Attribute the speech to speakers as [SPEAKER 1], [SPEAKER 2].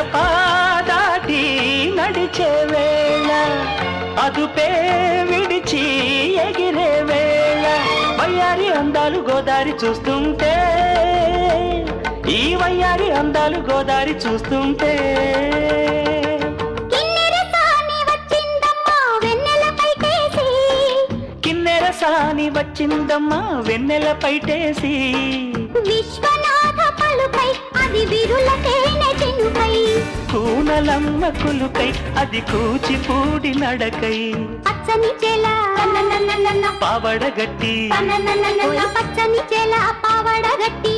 [SPEAKER 1] గడప దాటి నడిచే వేళ అదుపే విడిచి ఎగిరే వేళ వయ్యారి అందాలు గోదారి చూస్తుంటే ఈ వయ్యారి అందాలు గోదారి చూస్తుంటే సాని వచ్చిందమ్మా వెన్నెల పైటేసి
[SPEAKER 2] విశ్వనాథ పలుకై అది విరులకేనే చినుకై
[SPEAKER 1] కూనలమ్మ కులుకై అది కూచిపూడి నడకై
[SPEAKER 2] పచ్చని చెల
[SPEAKER 1] పావడగట్టి
[SPEAKER 2] పచ్చని చెల పావడగట్టి